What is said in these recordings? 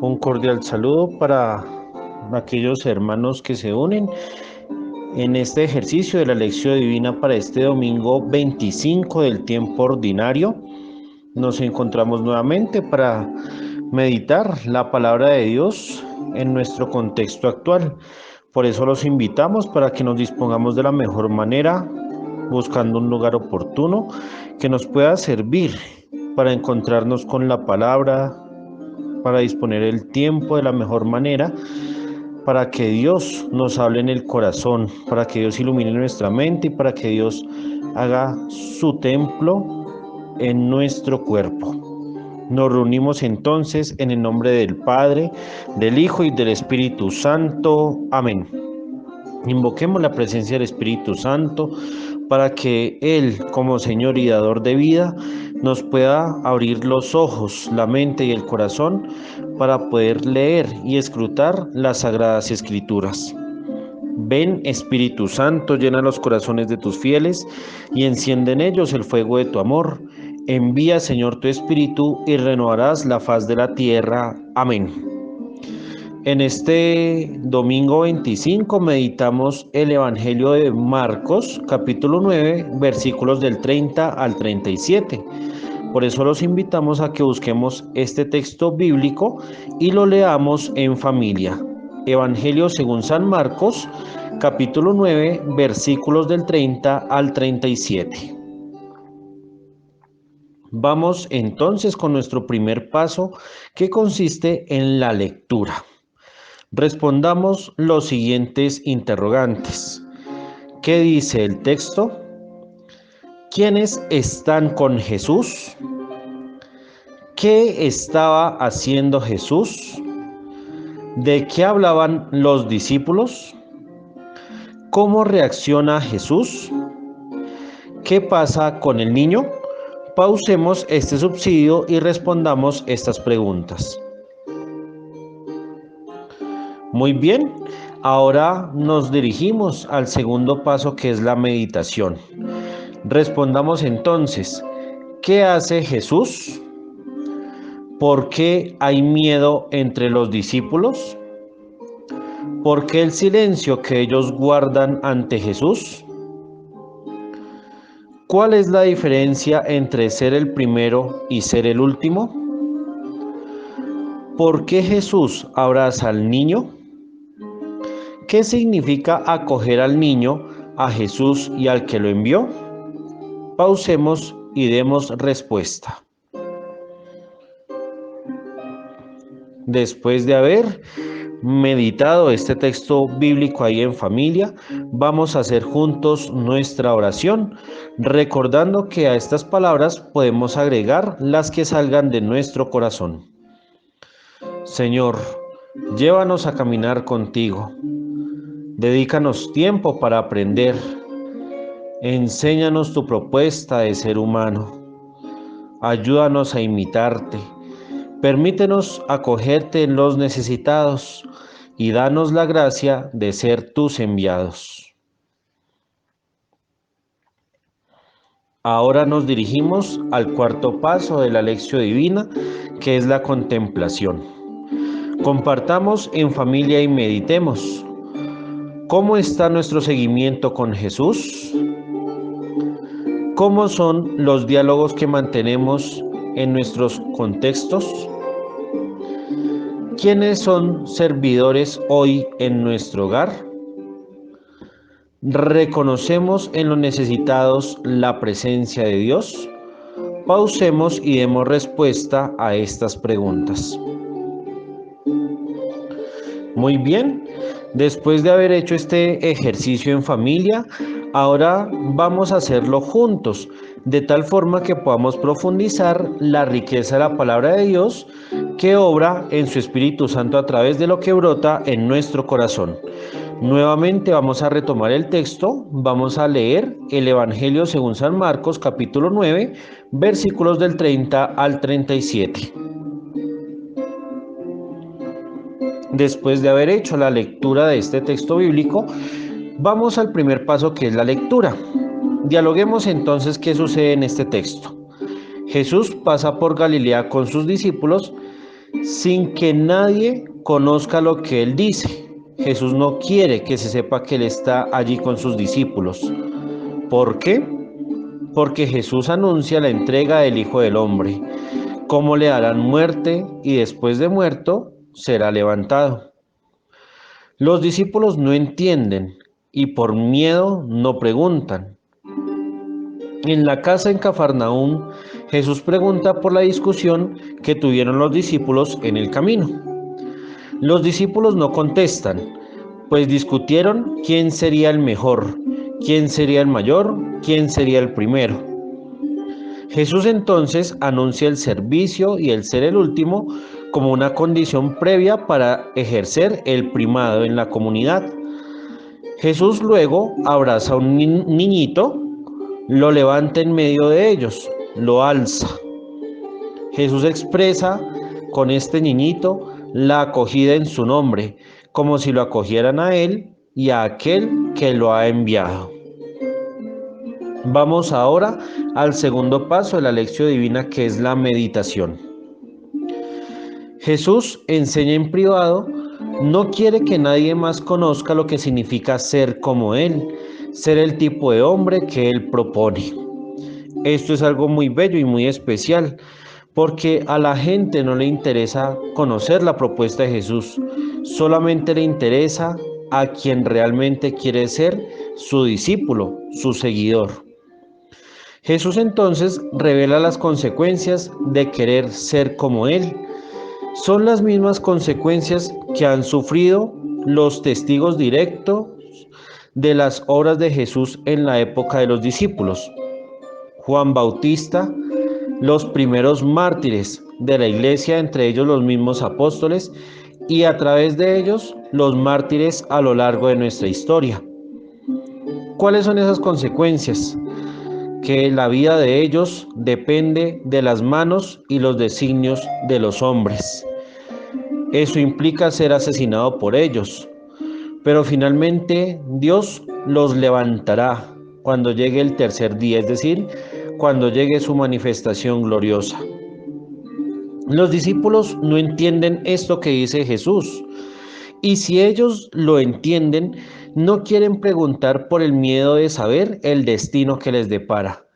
Un cordial saludo para aquellos hermanos que se unen en este ejercicio de la lección divina para este domingo 25 del tiempo ordinario. Nos encontramos nuevamente para meditar la palabra de Dios en nuestro contexto actual. Por eso los invitamos para que nos dispongamos de la mejor manera, buscando un lugar oportuno que nos pueda servir para encontrarnos con la palabra, para disponer el tiempo de la mejor manera, para que Dios nos hable en el corazón, para que Dios ilumine nuestra mente y para que Dios haga su templo en nuestro cuerpo. Nos reunimos entonces en el nombre del Padre, del Hijo y del Espíritu Santo. Amén. Invoquemos la presencia del Espíritu Santo para que Él, como Señor y dador de vida, nos pueda abrir los ojos, la mente y el corazón para poder leer y escrutar las Sagradas Escrituras. Ven, Espíritu Santo, llena los corazones de tus fieles y enciende en ellos el fuego de tu amor. Envía, Señor, tu Espíritu y renovarás la faz de la tierra. Amén. En este domingo 25 meditamos el Evangelio de Marcos, capítulo 9, versículos del 30 al 37. Por eso los invitamos a que busquemos este texto bíblico y lo leamos en familia. Evangelio según San Marcos, capítulo 9, versículos del 30 al 37. Vamos entonces con nuestro primer paso, que consiste en la lectura. Respondamos los siguientes interrogantes. ¿Qué dice el texto? ¿Quiénes están con Jesús? ¿Qué estaba haciendo Jesús? ¿De qué hablaban los discípulos? ¿Cómo reacciona Jesús? ¿Qué pasa con el niño? Pausemos este subsidio y respondamos estas preguntas. Muy bien, ahora nos dirigimos al segundo paso, que es la meditación. Respondamos entonces, ¿qué hace Jesús? ¿Por qué hay miedo entre los discípulos? ¿Por qué el silencio que ellos guardan ante Jesús? ¿Cuál es la diferencia entre ser el primero y ser el último? ¿Por qué Jesús abraza al niño? ¿Qué significa acoger al niño, a Jesús y al que lo envió? Pausemos y demos respuesta. Después de haber meditado este texto bíblico ahí en familia, vamos a hacer juntos nuestra oración, recordando que a estas palabras podemos agregar las que salgan de nuestro corazón. Señor, llévanos a caminar contigo. Dedícanos tiempo para aprender. Enséñanos tu propuesta de ser humano. Ayúdanos a imitarte. Permítenos acogerte en los necesitados y danos la gracia de ser tus enviados. Ahora nos dirigimos al cuarto paso de la lección divina, que es la contemplación. Compartamos en familia y meditemos. ¿Cómo está nuestro seguimiento con Jesús? ¿Cómo son los diálogos que mantenemos en nuestros contextos? ¿Quiénes son servidores hoy en nuestro hogar? ¿Reconocemos en los necesitados la presencia de Dios? Pausemos y demos respuesta a estas preguntas. Muy bien, después de haber hecho este ejercicio en familia, ahora vamos a hacerlo juntos, de tal forma que podamos profundizar la riqueza de la palabra de Dios que obra en su Espíritu Santo a través de lo que brota en nuestro corazón. Nuevamente vamos a retomar el texto, vamos a leer el Evangelio según San Marcos, capítulo 9, versículos del 30 al 37. Después de haber hecho la lectura de este texto bíblico, vamos al primer paso, que es la lectura. Dialoguemos entonces qué sucede en este texto. Jesús pasa por Galilea con sus discípulos sin que nadie conozca lo que él dice. Jesús no quiere que se sepa que él está allí con sus discípulos. ¿Por qué? Porque Jesús anuncia la entrega del Hijo del Hombre, cómo le darán muerte y después de muerto será levantado. Los discípulos no entienden y por miedo no preguntan. En la casa en Cafarnaúm, Jesús pregunta por la discusión que tuvieron los discípulos en el camino. Los discípulos no contestan, pues discutieron quién sería el mejor, quién sería el mayor, quién sería el primero. Jesús entonces anuncia el servicio y el ser el último como una condición previa para ejercer el primado en la comunidad. Jesús luego abraza a un niñito, lo levanta en medio de ellos, lo alza. Jesús expresa con este niñito la acogida en su nombre, como si lo acogieran a él y a aquel que lo ha enviado. Vamos ahora al segundo paso de la lección divina, que es la meditación. Jesús enseña en privado, no quiere que nadie más conozca lo que significa ser como Él, ser el tipo de hombre que Él propone. Esto es algo muy bello y muy especial, porque a la gente no le interesa conocer la propuesta de Jesús, solamente le interesa a quien realmente quiere ser su discípulo, su seguidor. Jesús entonces revela las consecuencias de querer ser como Él. Son las mismas consecuencias que han sufrido los testigos directos de las obras de Jesús en la época de los discípulos. Juan Bautista, los primeros mártires de la iglesia, entre ellos los mismos apóstoles, y a través de ellos los mártires a lo largo de nuestra historia. ¿Cuáles son esas consecuencias? Que la vida de ellos depende de las manos y los designios de los hombres. Eso implica ser asesinado por ellos, pero finalmente Dios los levantará cuando llegue el tercer día, es decir, cuando llegue su manifestación gloriosa. Los discípulos no entienden esto que dice Jesús, y si ellos lo entienden, no quieren preguntar por el miedo de saber el destino que les depara.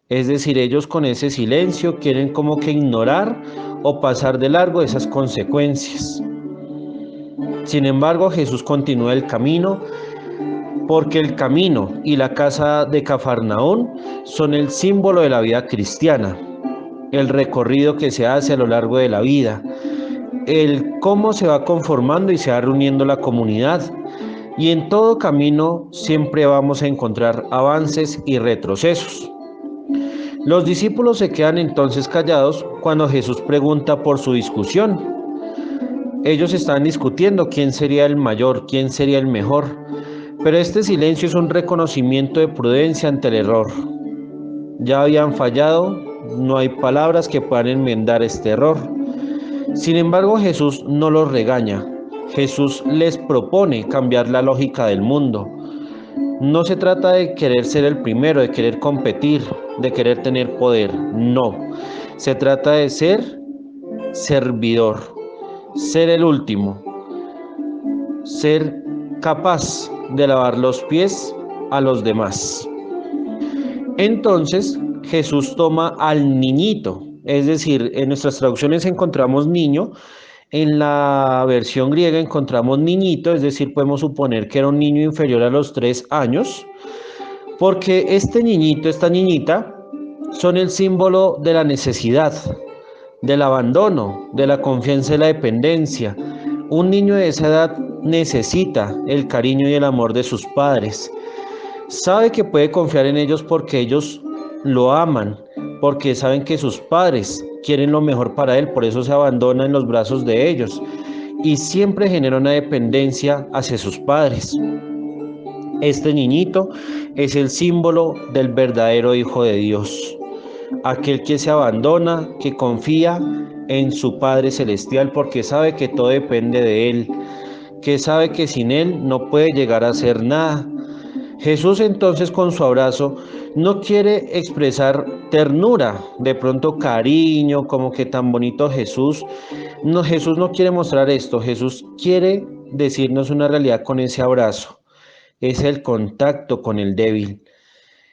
Es decir, ellos con ese silencio quieren como que ignorar o pasar de largo esas consecuencias. Sin embargo, Jesús continúa el camino, porque el camino y la casa de Cafarnaúm son el símbolo de la vida cristiana, el recorrido que se hace a lo largo de la vida, el cómo se va conformando y se va reuniendo la comunidad. Y en todo camino siempre vamos a encontrar avances y retrocesos. Los discípulos se quedan entonces callados cuando Jesús pregunta por su discusión. Ellos están discutiendo quién sería el mayor, quién sería el mejor, pero este silencio es un reconocimiento de prudencia ante el error. Ya habían fallado, no hay palabras que puedan enmendar este error. Sin embargo, Jesús no los regaña. Jesús les propone cambiar la lógica del mundo. No se trata de querer ser el primero, de querer competir, de querer tener poder. No. Se trata de ser servidor, ser el último, ser capaz de lavar los pies a los demás. Entonces Jesús toma al niñito, es decir, en nuestras traducciones encontramos niño, en la versión griega encontramos niñito, es decir, podemos suponer que era un niño inferior a los 3 años, porque este niñito, esta niñita, son el símbolo de la necesidad, del abandono, de la confianza y la dependencia. Un niño de esa edad necesita el cariño y el amor de sus padres. Sabe que puede confiar en ellos porque ellos lo aman, porque saben que sus padres quieren lo mejor para él, por eso se abandona en los brazos de ellos y siempre genera una dependencia hacia sus padres. Este niñito es el símbolo del verdadero Hijo de Dios, aquel que se abandona, que confía en su Padre Celestial porque sabe que todo depende de Él, que sabe que sin Él no puede llegar a hacer nada. Jesús entonces con su abrazo no quiere expresar ternura, de pronto cariño, como que tan bonito Jesús. No, Jesús no quiere mostrar esto, Jesús quiere decirnos una realidad con ese abrazo, es el contacto con el débil.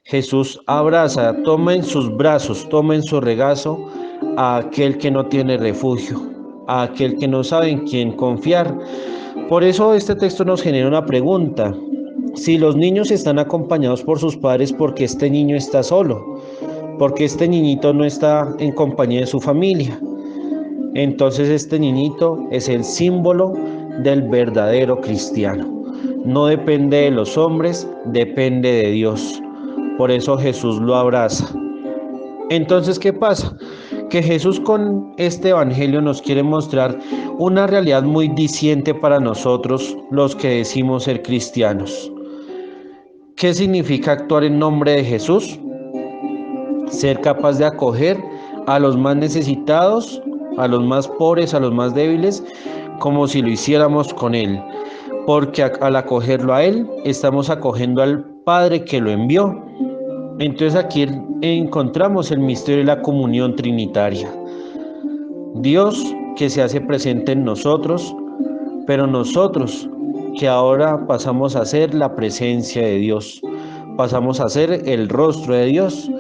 Jesús abraza, toma en sus brazos, toma en su regazo a aquel que no tiene refugio, a aquel que no sabe en quién confiar. Por eso este texto nos genera una pregunta. Si los niños están acompañados por sus padres, ¿por qué este niño está solo? ¿Por qué este niñito no está en compañía de su familia? Entonces este niñito es el símbolo del verdadero cristiano. No depende de los hombres, depende de Dios. Por eso Jesús lo abraza. Entonces, ¿qué pasa? Que Jesús con este evangelio nos quiere mostrar una realidad muy diciente para nosotros, los que decimos ser cristianos. ¿Qué significa actuar en nombre de Jesús? Ser capaz de acoger a los más necesitados, a los más pobres, a los más débiles, como si lo hiciéramos con Él. Porque al acogerlo a Él, estamos acogiendo al Padre que lo envió. Entonces aquí encontramos el misterio de la comunión trinitaria. Dios que se hace presente en nosotros, pero nosotros que ahora pasamos a ser la presencia de Dios, pasamos a ser el rostro de Dios.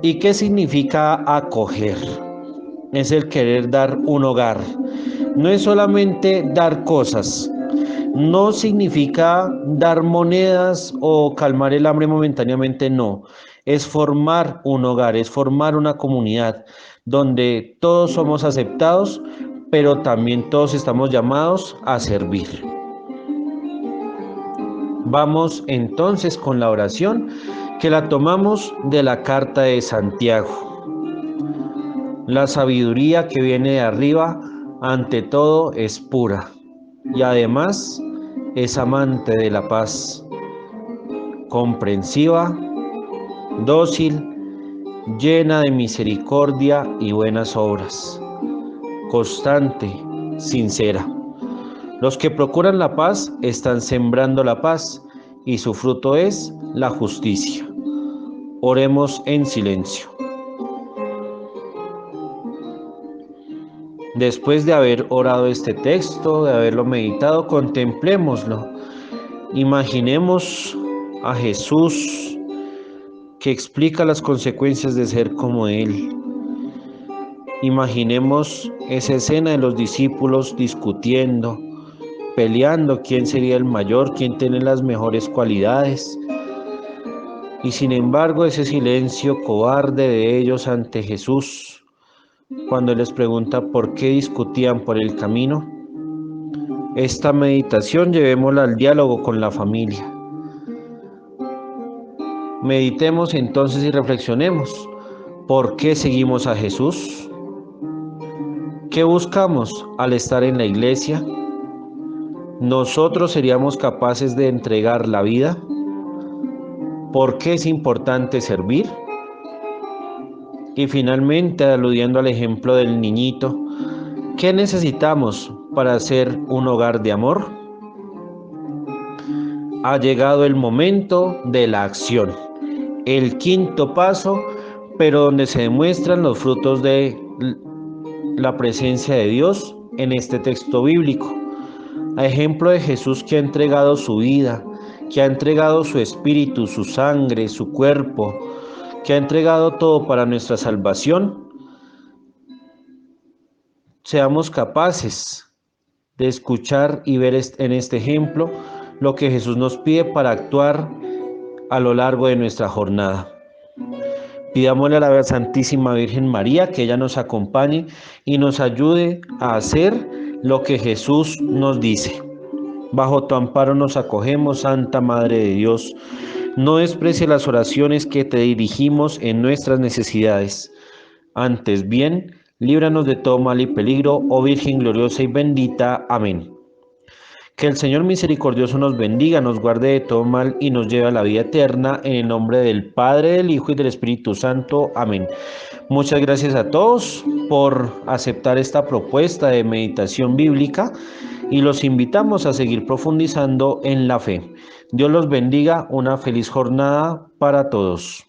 ¿Y qué significa acoger? Es el querer dar un hogar. No es solamente dar cosas, no significa dar monedas o calmar el hambre momentáneamente, no. Es formar un hogar, es formar una comunidad donde todos somos aceptados, pero también todos estamos llamados a servir. Vamos entonces con la oración que la tomamos de la carta de Santiago. La sabiduría que viene de arriba, ante todo, es pura y además es amante de la paz, comprensiva, dócil, llena de misericordia y buenas obras, constante, sincera. Los que procuran la paz están sembrando la paz y su fruto es la justicia. Oremos en silencio. Después de haber orado este texto, de haberlo meditado, contemplémoslo. Imaginemos a Jesús que explica las consecuencias de ser como Él. Imaginemos esa escena de los discípulos discutiendo, peleando quién sería el mayor, quién tiene las mejores cualidades. Y sin embargo, ese silencio cobarde de ellos ante Jesús, cuando Él les pregunta por qué discutían por el camino. Esta meditación llevémosla al diálogo con la familia. Meditemos entonces y reflexionemos. ¿Por qué seguimos a Jesús? ¿Qué buscamos al estar en la iglesia? ¿Nosotros seríamos capaces de entregar la vida? ¿Por qué es importante servir? Y finalmente, aludiendo al ejemplo del niñito, ¿qué necesitamos para ser un hogar de amor? Ha llegado el momento de la acción, el quinto paso, pero donde se demuestran los frutos de la presencia de Dios en este texto bíblico. A ejemplo de Jesús que ha entregado su vida, que ha entregado su espíritu, su sangre, su cuerpo, que ha entregado todo para nuestra salvación, seamos capaces de escuchar y ver en este ejemplo lo que Jesús nos pide para actuar a lo largo de nuestra jornada. Pidámosle a la Santísima Virgen María que ella nos acompañe y nos ayude a hacer lo que Jesús nos dice. Bajo tu amparo nos acogemos, Santa Madre de Dios. No desprecie las oraciones que te dirigimos en nuestras necesidades. Antes bien, líbranos de todo mal y peligro, oh Virgen gloriosa y bendita. Amén. Que el Señor misericordioso nos bendiga, nos guarde de todo mal y nos lleve a la vida eterna, en el nombre del Padre, del Hijo y del Espíritu Santo. Amén. Muchas gracias a todos por aceptar esta propuesta de meditación bíblica y los invitamos a seguir profundizando en la fe. Dios los bendiga, una feliz jornada para todos.